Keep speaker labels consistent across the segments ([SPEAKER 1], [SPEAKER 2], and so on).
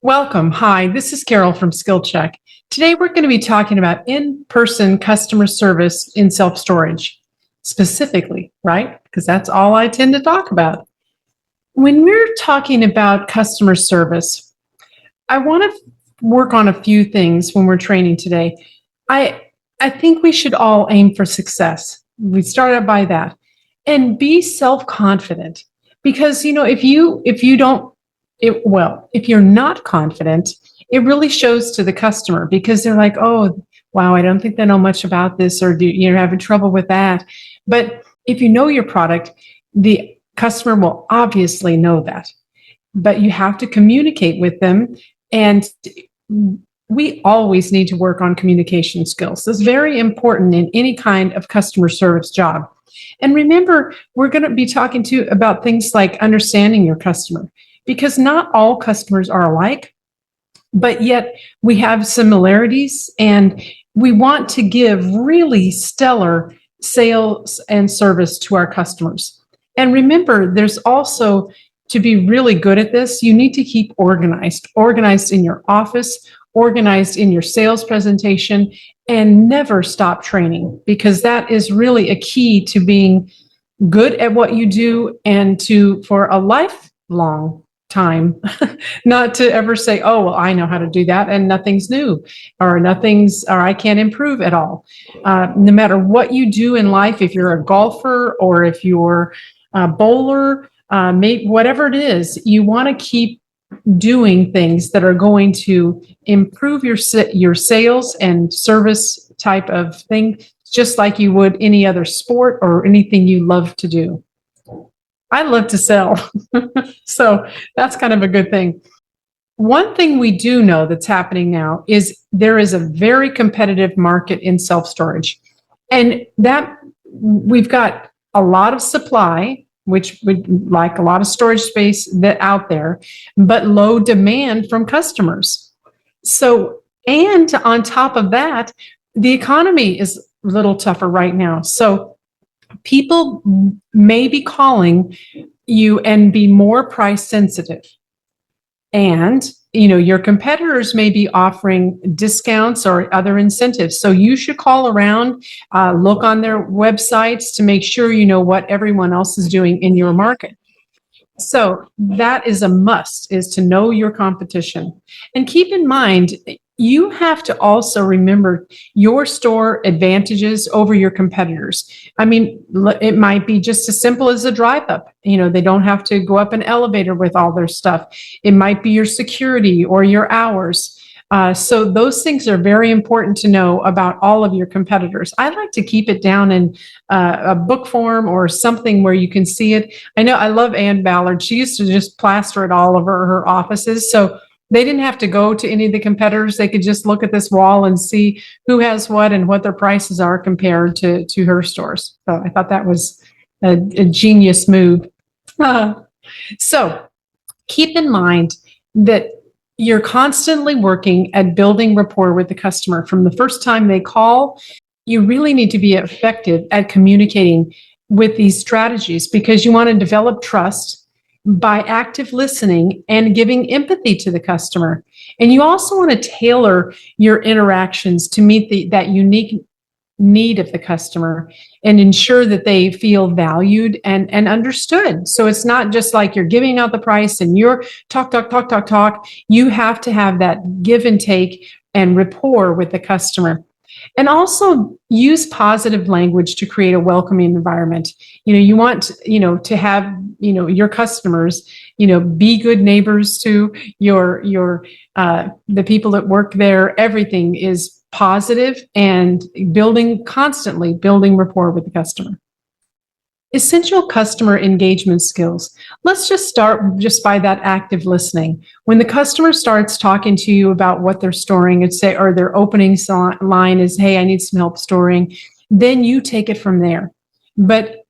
[SPEAKER 1] Welcome. Hi, this is Carol from Skill Check. Today we're going to be talking about in-person customer service in self-storage, specifically, right? Because that's all I tend to talk about. When we're talking about customer service, I want to work on a few things when we're training today. I I think we should all aim for success. We start out by that and be self-confident because if you don't if you're not confident, it really shows to the customer because they're like, "Oh, wow, I don't think they know much about this or you're having trouble with that." But if you know your product, the customer will obviously know that, but you have to communicate with them. And we always need to work on communication skills. It's very important in any kind of customer service job. And remember, we're going to be talking to about things like understanding your customer because not all customers are alike, but yet we have similarities and we want to give really stellar sales and service to our customers. And remember, there's also to be really good at this, you need to keep organized in your office, organized in your sales presentation, and never stop training because that is really a key to being good at what you do and to for a lifelong time, not to ever say, oh, well, I know how to do that and nothing's new or I can't improve at all. No matter what you do in life, if you're a golfer or if you're a bowler, maybe whatever it is, you want to keep doing things that are going to improve your sales and service type of thing, just like you would any other sport or anything you love to do. I love to sell, so that's kind of a good thing. One thing we do know that's happening now is there is a very competitive market in self-storage, and that we've got a lot of supply, which would like a lot of storage space that out there, but low demand from customers. So, and on top of that, the economy is a little tougher right now. So people may be calling you and be more price sensitive. And your competitors may be offering discounts or other incentives. So you should call around, look on their websites to make sure you know what everyone else is doing in your market. So that is a must, is to know your competition. And keep in mind, you have to also remember your store advantages over your competitors. I mean, it might be just as simple as a drive up. They don't have to go up an elevator with all their stuff. It might be your security or your hours. So those things are very important to know about all of your competitors. I like to keep it down in a book form or something where you can see it. I know I love Ann Ballard. She used to just plaster it all over her offices. So they didn't have to go to any of the competitors. They could just look at this wall and see who has what and what their prices are compared to her stores. So I thought that was a genius move. So keep in mind that you're constantly working at building rapport with the customer. From the first time they call, you really need to be effective at communicating with these strategies because you want to develop trust by active listening and giving empathy to the customer. And you also want to tailor your interactions to meet that unique need of the customer and ensure that they feel valued and understood. So it's not just like you're giving out the price and you're talk, talk, talk, talk, talk. You have to have that give and take and rapport with the customer. And also use positive language to create a welcoming environment. You want, to have, your customers, be good neighbors to the people that work there. Everything is positive and constantly building rapport with the customer. Essential customer engagement skills. Let's just start just by that active listening. When the customer starts talking to you about what they're storing or their opening line is, hey, I need some help storing, then you take it from there. But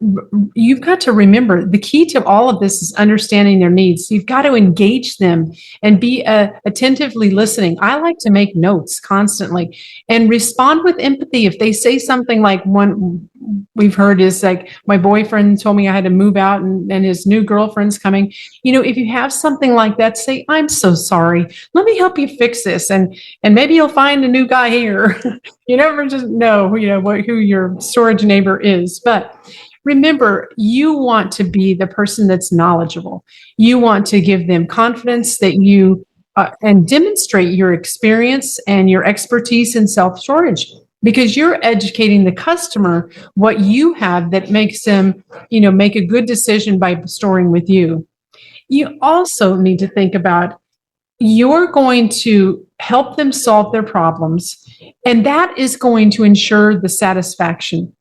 [SPEAKER 1] you've got to remember the key to all of this is understanding their needs. You've got to engage them and be attentively listening. I like to make notes constantly and respond with empathy. If they say something like one we've heard is like, my boyfriend told me I had to move out and his new girlfriend's coming. If you have something like that, say, I'm so sorry. Let me help you fix this. And maybe you'll find a new guy here. You never just know, who your storage neighbor is. But remember, you want to be the person that's knowledgeable. You want to give them confidence that and demonstrate your experience and your expertise in self storage, because you're educating the customer what you have that makes them, make a good decision by storing with you. You also need to think about, you're going to help them solve their problems, and that is going to ensure the satisfaction.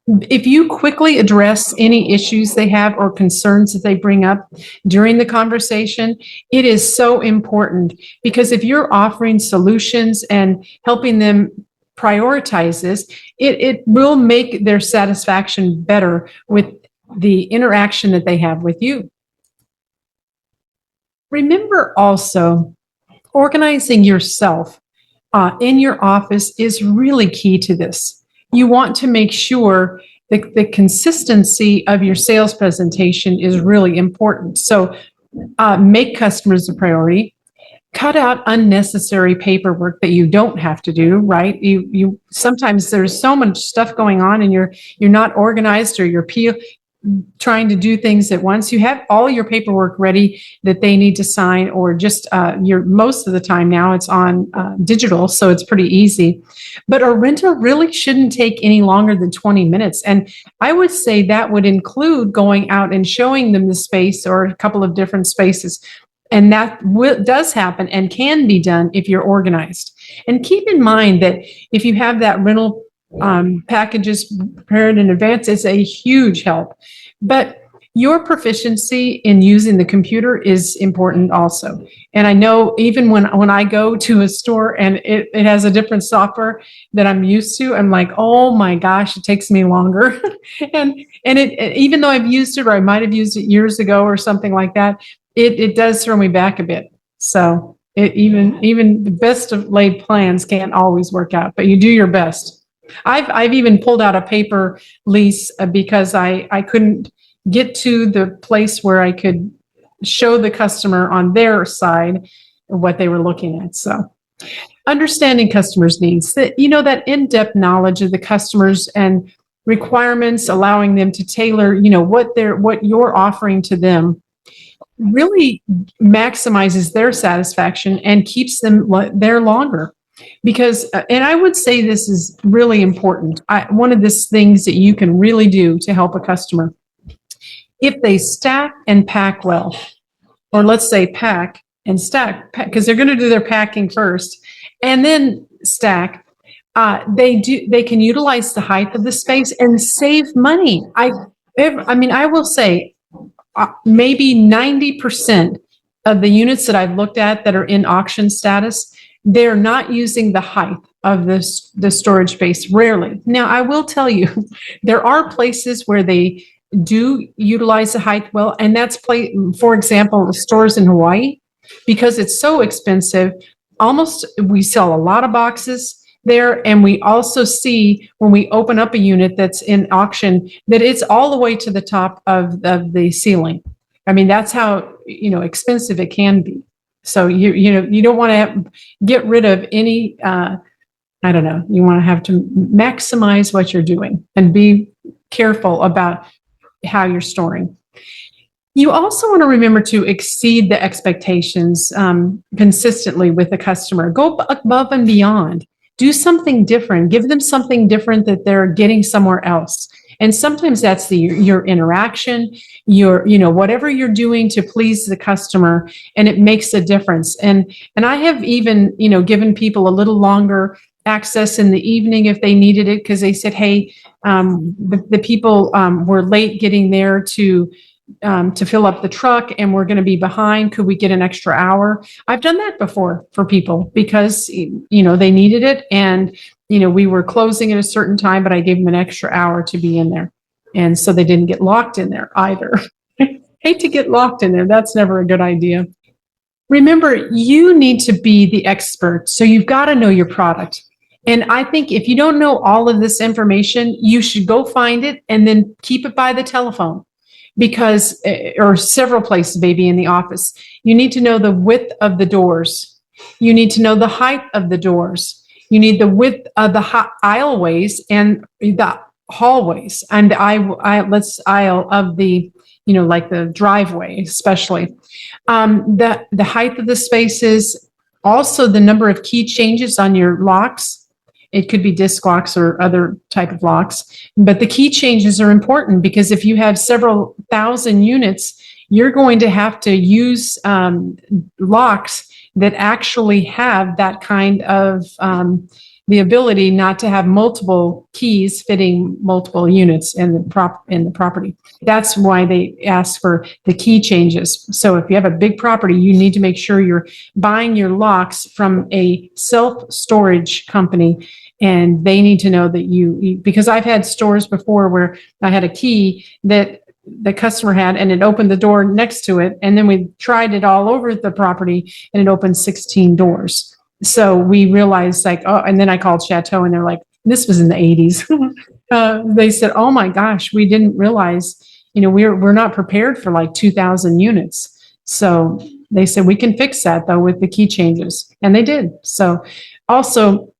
[SPEAKER 1] If you quickly address any issues they have or concerns that they bring up during the conversation, it is so important, because if you're offering solutions and helping them prioritize this, it will make their satisfaction better with the interaction that they have with you. Remember also, organizing yourself in your office is really key to this. You want to make sure that the consistency of your sales presentation is really important. So make customers a priority. Cut out unnecessary paperwork that you don't have to do, right? You sometimes there's so much stuff going on and you're not organized, or you're trying to do things at once. You have all your paperwork ready that they need to sign, or just most of the time now it's on digital, so it's pretty easy. But a rental really shouldn't take any longer than 20 minutes. And I would say that would include going out and showing them the space or a couple of different spaces. And that does happen and can be done if you're organized. And keep in mind that if you have that rental packages prepared in advance, it's a huge help. But your proficiency in using the computer is important also. And I know even when I go to a store and it has a different software that I'm used to, I'm like, oh my gosh, it takes me longer. and it even though I've used it, or I might have used it years ago or something like that, it does throw me back a bit. So even the best of laid plans can't always work out, but you do your best. I've even pulled out a paper lease because I couldn't get to the place where I could show the customer on their side what they were looking at. So understanding customers' needs, that in-depth knowledge of the customers and requirements, allowing them to tailor, what you're offering to them, really maximizes their satisfaction and keeps them there longer. Because, and I would say this is really important. One of the things that you can really do to help a customer, if they stack and pack well, or let's say pack and stack, because they're going to do their packing first and then stack, they can utilize the height of the space and save money. I will say maybe 90% of the units that I've looked at that are in auction status, they're not using the height of the storage space, rarely. Now, I will tell you, there are places where they do utilize the height well, and that's, for example, the stores in Hawaii, because it's so expensive. We sell a lot of boxes there, and we also see when we open up a unit that's in auction that it's all the way to the top of the ceiling. I mean, that's how expensive it can be. So you don't want to get rid of any. I don't know. You want to have to maximize what you're doing and be careful about how you're storing. You also want to remember to exceed the expectations consistently with the customer. Go above and beyond. Do something different. Give them something different that they're getting somewhere else. And sometimes that's your interaction, whatever you're doing to please the customer, and it makes a difference. And I have even, given people a little longer access in the evening if they needed it, because they said, hey, the people were late getting there to fill up the truck and we're going to be behind. Could we get an extra hour? I've done that before for people because, they needed it, and, we were closing at a certain time, but I gave them an extra hour to be in there. And so they didn't get locked in there either. Hate to get locked in there. That's never a good idea. Remember, you need to be the expert. So you've got to know your product. And I think if you don't know all of this information, you should go find it and then keep it by the telephone because, or several places, maybe in the office. You need to know the width of the doors. You need to know the height of the doors. You need the width of the aisleways and the hallways and the aisle of the, like the driveway, especially. The height of the spaces, also the number of key changes on your locks. It could be disc locks or other type of locks, but the key changes are important because if you have several thousand units, you're going to have to use locks that actually have that kind of the ability not to have multiple keys fitting multiple units in the property. That's why they ask for the key changes. So if you have a big property, you need to make sure you're buying your locks from a self-storage company, and they need to know that because I've had stores before where I had a key that the customer had and it opened the door next to it, and then we tried it all over the property and it opened 16 doors. So we realized and then I called Chateau and they're like, this was in the 80s. They said, oh my gosh, we didn't realize, we're not prepared for like 2,000 units. So they said, we can fix that though with the key changes. And they did. So also,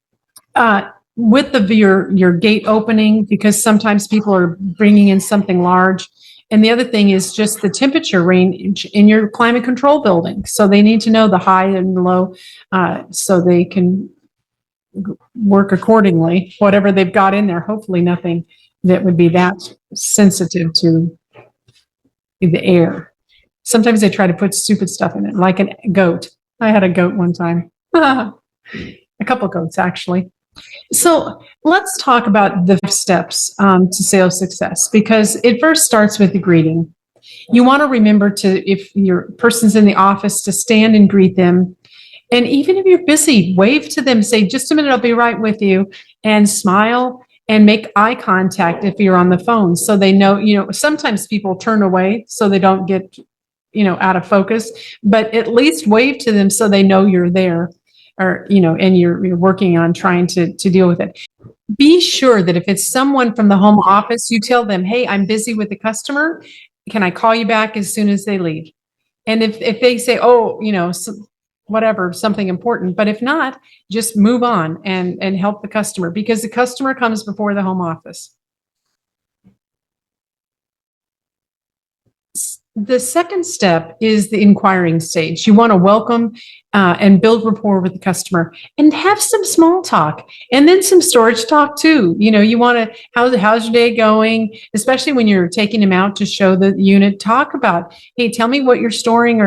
[SPEAKER 1] with your gate opening, because sometimes people are bringing in something large. And the other thing is just the temperature range in your climate control building. So they need to know the high and low so they can work accordingly, whatever they've got in there. Hopefully nothing that would be that sensitive to the air. Sometimes they try to put stupid stuff in it, like a goat. I had a goat one time. A couple goats, actually. So let's talk about the steps to sales success, because it first starts with the greeting. You want to remember if your person's in the office, to stand and greet them. And even if you're busy, wave to them, say, just a minute, I'll be right with you, and smile and make eye contact if you're on the phone. So they know, sometimes people turn away so they don't get, out of focus, but at least wave to them so they know you're there. Or, and you're working on trying to deal with it. Be sure that if it's someone from the home office, you tell them, hey, I'm busy with the customer. Can I call you back as soon as they leave? And if they say, oh, whatever, something important, but if not, just move on and help the customer, because the customer comes before the home office. The second step is the inquiring stage. You want to welcome and build rapport with the customer and have some small talk, and then some storage talk too. You want to, how's your day going? Especially when you're taking them out to show the unit, talk about, hey, tell me what you're storing,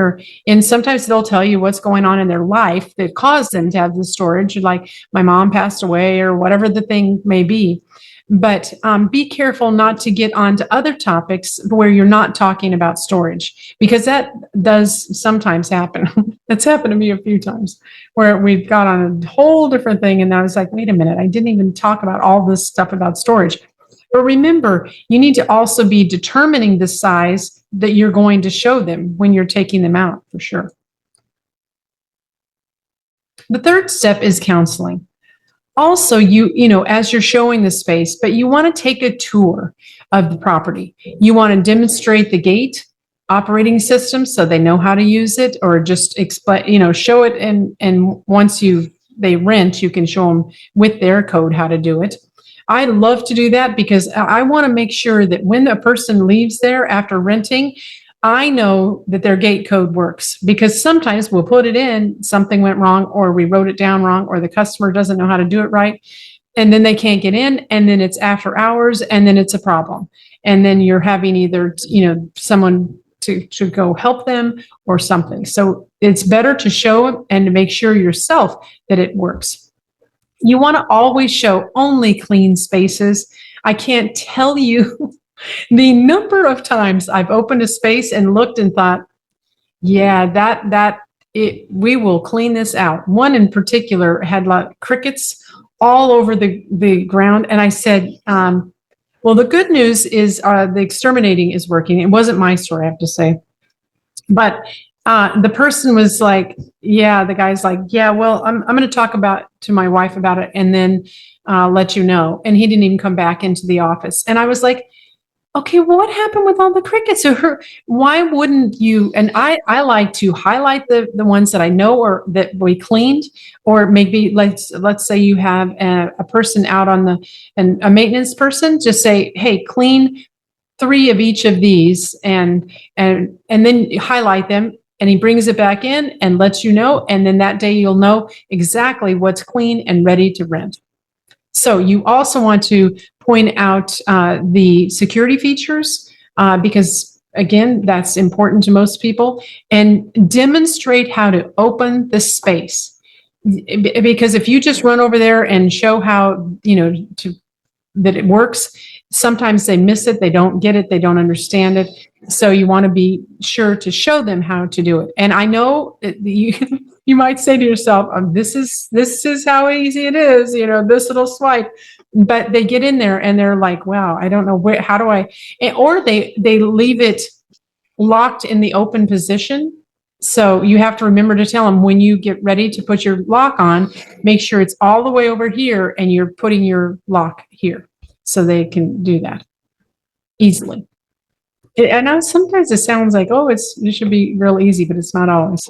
[SPEAKER 1] and sometimes they'll tell you what's going on in their life that caused them to have the storage, like my mom passed away or whatever the thing may be. But be careful not to get onto other topics where you're not talking about storage, because that does sometimes happen. That's happened to me a few times where we've got on a whole different thing. And I was like, wait a minute, I didn't even talk about all this stuff about storage. But remember, you need to also be determining the size that you're going to show them when you're taking them out, for sure. The third step is counseling. Also, as you're showing the space, but you want to take a tour of the property. You want to demonstrate the gate operating system so they know how to use it, or just explain, show it. And once they rent, you can show them with their code how to do it. I love to do that because I want to make sure that when a person leaves there after renting, I know that their gate code works, because sometimes we'll put it in, something went wrong, or we wrote it down wrong, or the customer doesn't know how to do it right. And then they can't get in, and then it's after hours, and then it's a problem. And then you're having either, someone to go help them or something. So it's better to show them and to make sure yourself that it works. You want to always show only clean spaces. I can't tell you the number of times I've opened a space and looked and thought, yeah, we will clean this out. One in particular had like crickets all over the ground. And I said, well, the good news is the exterminating is working. It wasn't my store, I have to say. But The person was like, yeah, the guy's like, yeah, well, I'm going to talk to my wife about it and then let you know. And he didn't even come back into the office. And I was like, okay, well, what happened with all the crickets? Why wouldn't you? And I like to highlight the ones that I know or that we cleaned, or maybe let's say you have a person out and a maintenance person, just say, hey, clean 3 of each of these and then you highlight them, and he brings it back in and lets you know, and then that day you'll know exactly what's clean and ready to rent. So you also want to point out the security features because again, that's important to most people, and demonstrate how to open the space. Because if you just run over there and show how, that it works, sometimes they miss it, they don't get it, they don't understand it. So you want to be sure to show them how to do it. And I know you you might say to yourself, this is how easy it is, this little swipe. But they get in there and they're like, wow, I don't know how do I, or they leave it locked in the open position. So you have to remember to tell them when you get ready to put your lock on, make sure it's all the way over here and you're putting your lock here so they can do that easily. I know sometimes it sounds like, oh, it should be real easy, but it's not always.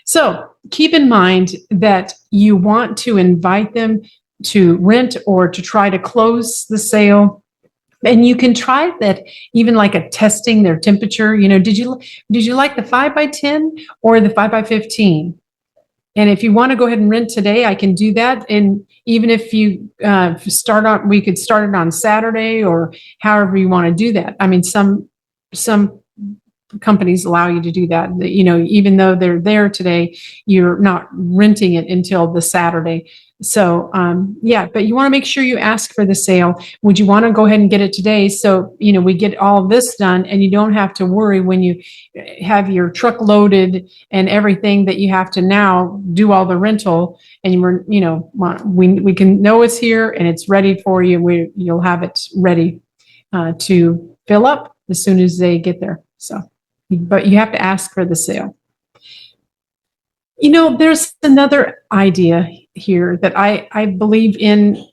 [SPEAKER 1] So keep in mind that you want to invite them to rent or to try to close the sale. And you can try that even like a testing their temperature. Did you like the 5x10 or the 5x15? And if you want to go ahead and rent today, I can do that. And even if you we could start it on Saturday or however you want to do that. I mean, some companies allow you to do that. Even though they're there today, you're not renting it until the Saturday. So, but you want to make sure you ask for the sale. Would you want to go ahead and get it today? So, we get all of this done and you don't have to worry when you have your truck loaded and everything that you have to now do all the rental, and we can know it's here and it's ready for you. You'll have it ready to fill up as soon as they get there. So, but you have to ask for the sale. There's another idea here that I believe in,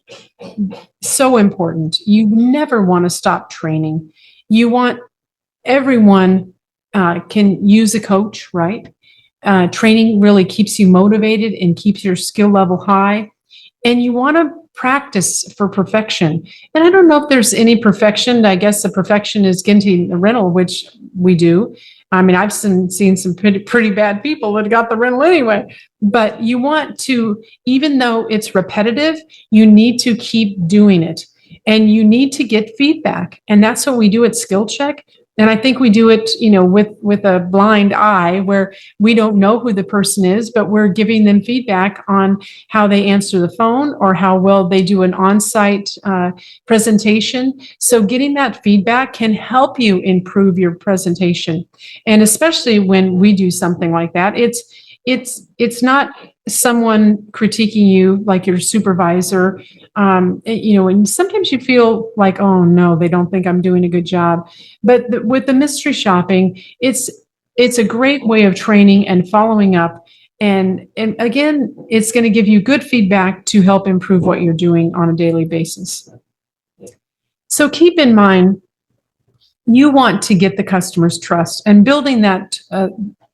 [SPEAKER 1] so important. You never want to stop training. You want everyone can use a coach, right? Training really keeps you motivated and keeps your skill level high. And you want to practice for perfection. And I don't know if there's any perfection. I guess the perfection is getting the rental, which we do. I mean, I've seen some pretty bad people that got the rental anyway. But you want to, even though it's repetitive, you need to keep doing it. And you need to get feedback. And that's what we do at Skill Check. And I think we do it, with a blind eye where we don't know who the person is, but we're giving them feedback on how they answer the phone or how well they do an on-site presentation. So getting that feedback can help you improve your presentation. And especially when we do something like that, it's not someone critiquing you like your supervisor. And sometimes you feel like, oh no, they don't think I'm doing a good job. But with the mystery shopping, it's a great way of training and following up. And again, it's going to give you good feedback to help improve what you're doing on a daily basis. So keep in mind, you want to get the customer's trust and building that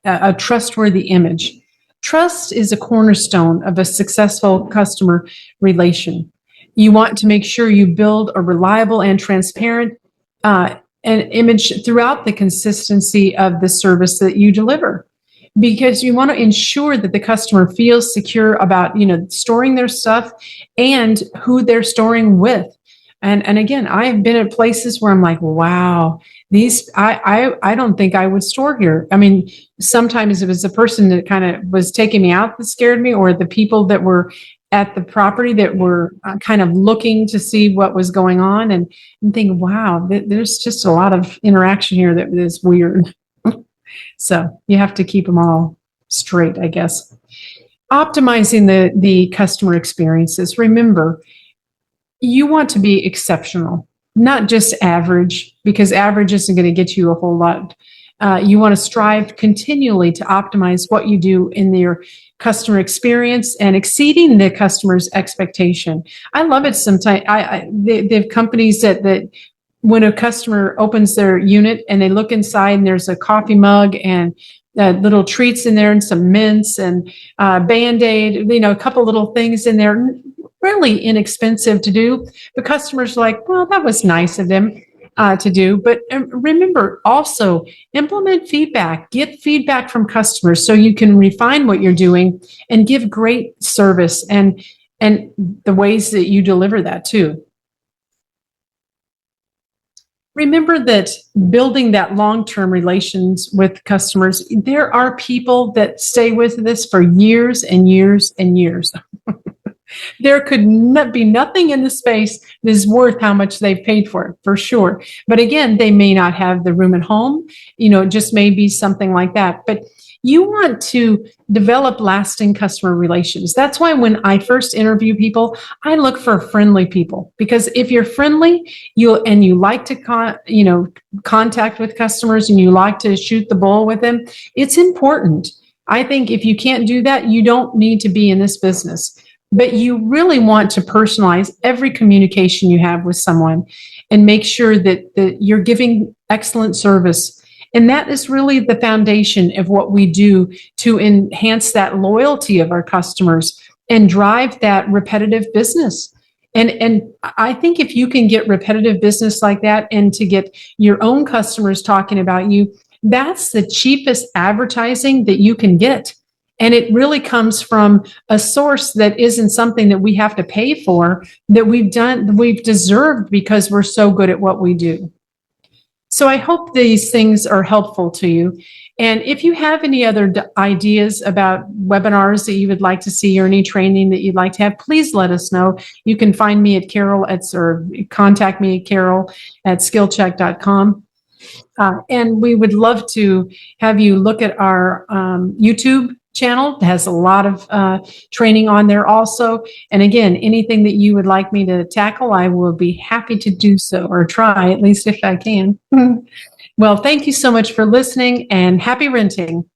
[SPEAKER 1] a trustworthy image. Trust is a cornerstone of a successful customer relation. You want to make sure you build a reliable and transparent an image throughout the consistency of the service that you deliver, because you want to ensure that the customer feels secure about storing their stuff and who they're storing with. And again, I have been at places where I'm like, wow, I don't think I would store here. I mean, sometimes it was the person that kind of was taking me out that scared me, or the people that were at the property that were kind of looking to see what was going on. And I'm thinking, wow, there's just a lot of interaction here that is weird. So you have to keep them all straight, I guess. Optimizing the customer experiences. Remember, you want to be exceptional, not just average, because average isn't going to get you a whole lot. You want to strive continually to optimize what you do in your customer experience and exceeding the customer's expectation. I love it sometimes. They have companies that when a customer opens their unit and they look inside and there's a coffee mug and little treats in there and some mints and Band-Aid, a couple little things in there, really inexpensive to do. The customer's like, well, that was nice of them to do. But remember, also implement feedback, get feedback from customers so you can refine what you're doing and give great service and the ways that you deliver that too. Remember that building that long-term relations with customers, there are people that stay with this for years and years and years. There could not be nothing in the space that is worth how much they've paid for it, for sure. But again, they may not have the room at home. It just may be something like that. But you want to develop lasting customer relations. That's why when I first interview people, I look for friendly people, because if you're friendly, you like to contact with customers and you like to shoot the bull with them, it's important. I think if you can't do that, you don't need to be in this business. But you really want to personalize every communication you have with someone and make sure that you're giving excellent service. And that is really the foundation of what we do to enhance that loyalty of our customers and drive that repetitive business. And I think if you can get repetitive business like that and to get your own customers talking about you, that's the cheapest advertising that you can get. And it really comes from a source that isn't something that we have to pay for, that we've deserved because we're so good at what we do. So I hope these things are helpful to you. And if you have any other ideas about webinars that you would like to see or any training that you'd like to have, please let us know. You can find me at or contact me at carol@skillcheck.com. And we would love to have you look at our YouTube channel. It has a lot of training on there also. And again, anything that you would like me to tackle, I will be happy to do so, or try, at least if I can. Well, thank you so much for listening, and happy renting.